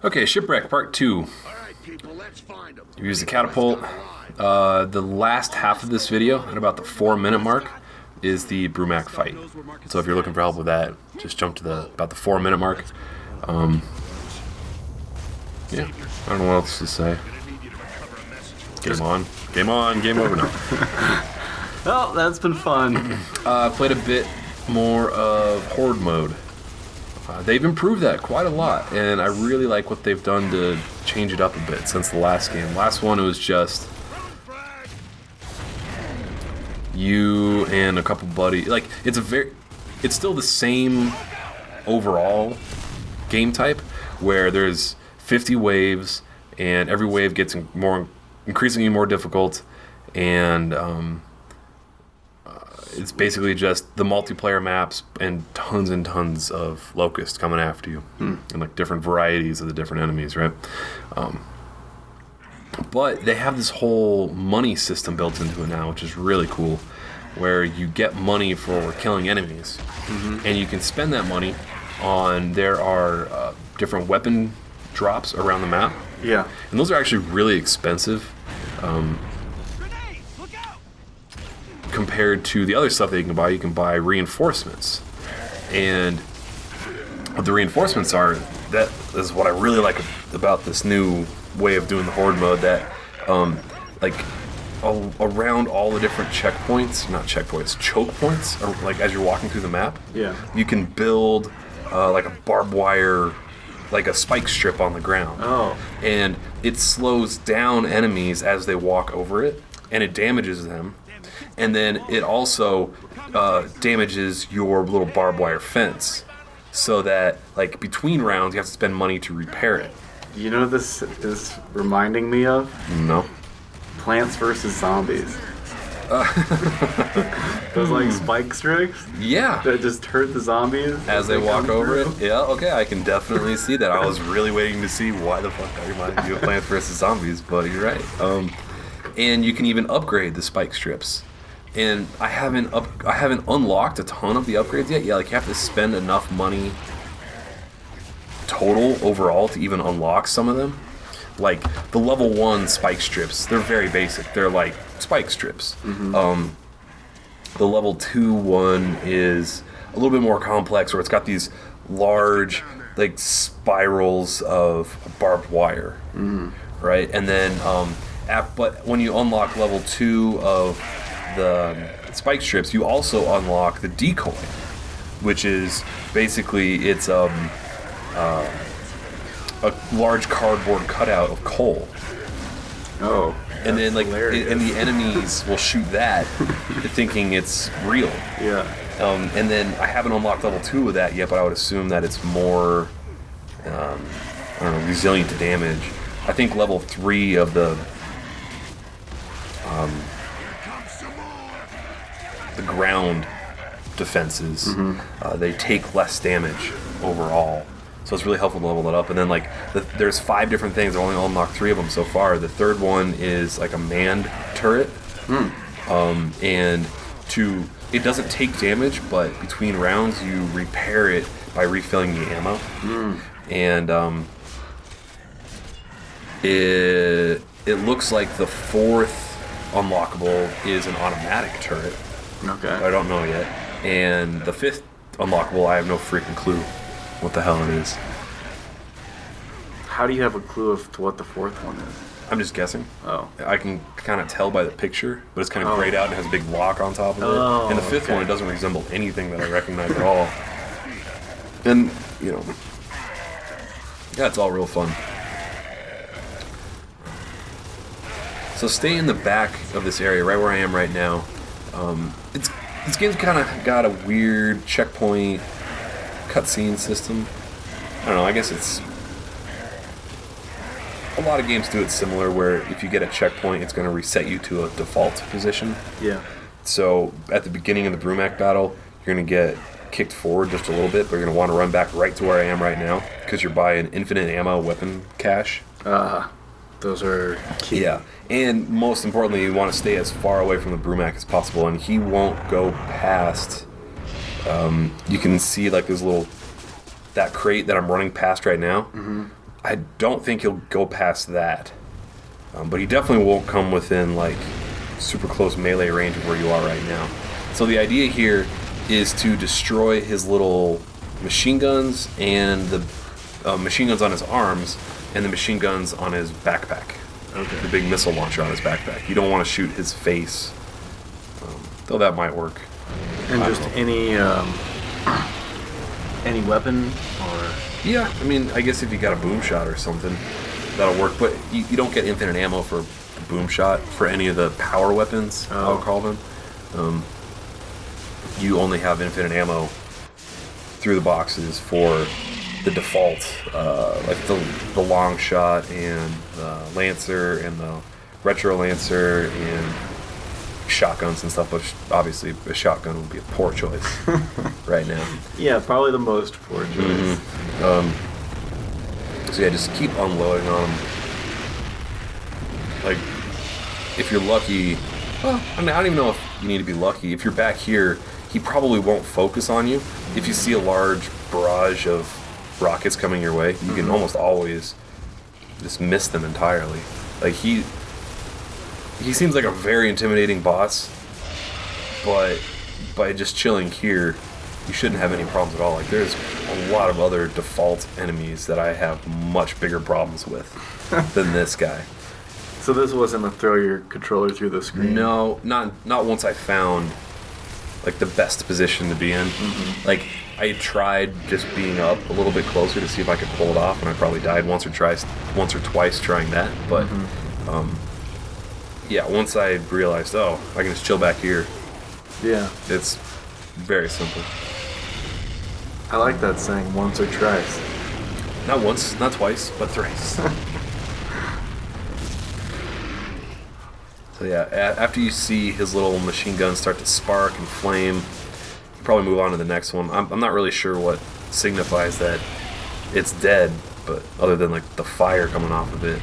Okay, Shipwreck Part 2. You use the catapult. The last half of this video, at about the 4-minute mark, is the Brumac fight. So if you're looking for help with that, just jump to about the 4-minute mark. Yeah, I don't know what else to say. Game on. Game on. Game over now. Well, that's been fun. Played a bit more of Horde mode. They've improved that quite a lot, and I really like what they've done to change it up a bit since the last game. Last one, it was just you and a couple buddies. Like, it's still the same overall game type, where there's 50 waves, and every wave gets increasingly more difficult, and it's basically just the multiplayer maps and tons of locusts coming after you, and like different varieties of the different enemies, right? But they have this whole money system built into it now, which is really cool, where you get money for killing enemies, and you can spend that money on. There are different weapon drops around the map. Yeah, and those are actually really expensive. Compared to the other stuff that you can buy reinforcements. And what the reinforcements are, that is what I really like about this new way of doing the Horde mode, that around all the different choke points, like as you're walking through the map, you can build like a barbed wire, like a spike strip on the ground. And it slows down enemies as they walk over it, and it damages them. And then it also damages your little barbed wire fence, so that like between rounds you have to spend money to repair it. You know what this is reminding me of? No. Plants vs. Zombies. Those like spike strips? Yeah. That just hurt the zombies as they walk over it? Yeah, okay, I can definitely see that. I was really waiting to see why the fuck I reminded you of Plants vs. Zombies, but you're right. And you can even upgrade the spike strips. And I haven't unlocked a ton of the upgrades yet. Yeah, like you have to spend enough money total overall to even unlock some of them. Like the level 1 spike strips, they're very basic. They're like spike strips. The level 2 one is a little bit more complex, where it's got these large like spirals of barbed wire, right? And then, but when you unlock level 2 of the spike strips, you also unlock the decoy, which is basically it's a large cardboard cutout of coal. And then like and the enemies will shoot that thinking it's real. And then I haven't unlocked level 2 of that yet, but I would assume that it's more I don't know, resilient to damage. I think level 3 of the ground defenses, they take less damage overall, so it's really helpful to level that up. And then like there's 5 different things. I've only unlocked 3 of them so far. The third one is like a manned turret, and it doesn't take damage, but between rounds you repair it by refilling the ammo. And it looks like the 4th unlockable is an automatic turret. I don't know yet. And the 5th unlockable, I have no freaking clue what the hell it is. How do you have a clue of to what the 4th one is? I'm just guessing. I can kind of tell by the picture, but it's kind of grayed out and has a big lock on top of it. And the 5th one, it doesn't resemble anything that I recognize at all. And, you know, yeah, it's all real fun. So stay in the back of this area, right where I am right now. This game's kind of got a weird checkpoint cutscene system. I don't know, I guess it's... A lot of games do it similar, where if you get a checkpoint, it's going to reset you to a default position. So at the beginning of the Brumac battle, you're going to get kicked forward just a little bit, but you're going to want to run back right to where I am right now, because you're by an infinite ammo weapon cache. Those are key. Yeah, and most importantly, you want to stay as far away from the Brumac as possible, and he won't go past... you can see like this that crate that I'm running past right now. I don't think he'll go past that. But he definitely won't come within, like, super close melee range of where you are right now. So the idea here is to destroy his little machine guns and the machine guns on his arms and the machine guns on his backpack. Okay. The big missile launcher on his backpack. You don't want to shoot his face, though that might work. And just any weapon or... Yeah, I mean, I guess if you got a boom shot or something, that'll work. But you don't get infinite ammo for the boom shot for any of the power weapons, I'll call them. You only have infinite ammo through the boxes for the default, like the long shot and the Lancer and the Retro Lancer and shotguns and stuff, which obviously a shotgun would be a poor choice right now. Yeah, probably the most poor choice. So yeah, just keep unloading on them. Like, if you're lucky, well, I mean, I don't even know if you need to be lucky. If you're back here, he probably won't focus on you. If you see a large barrage of rockets coming your way, you can almost always just miss them entirely. Like, he seems like a very intimidating boss, but by just chilling here, you shouldn't have any problems at all. Like, there's a lot of other default enemies that I have much bigger problems with than this guy. So this wasn't a throw your controller through the screen? No, not once I found, like, the best position to be in. Like, I tried just being up a little bit closer to see if I could pull it off, and I probably died once or twice trying that. But yeah, once I realized, I can just chill back here. Yeah. It's very simple. I like that saying, once or twice. Not once, not twice, but thrice. So yeah, after you see his little machine gun start to spark and flame, you probably move on to the next one. I'm not really sure what signifies that it's dead, but other than like the fire coming off of it.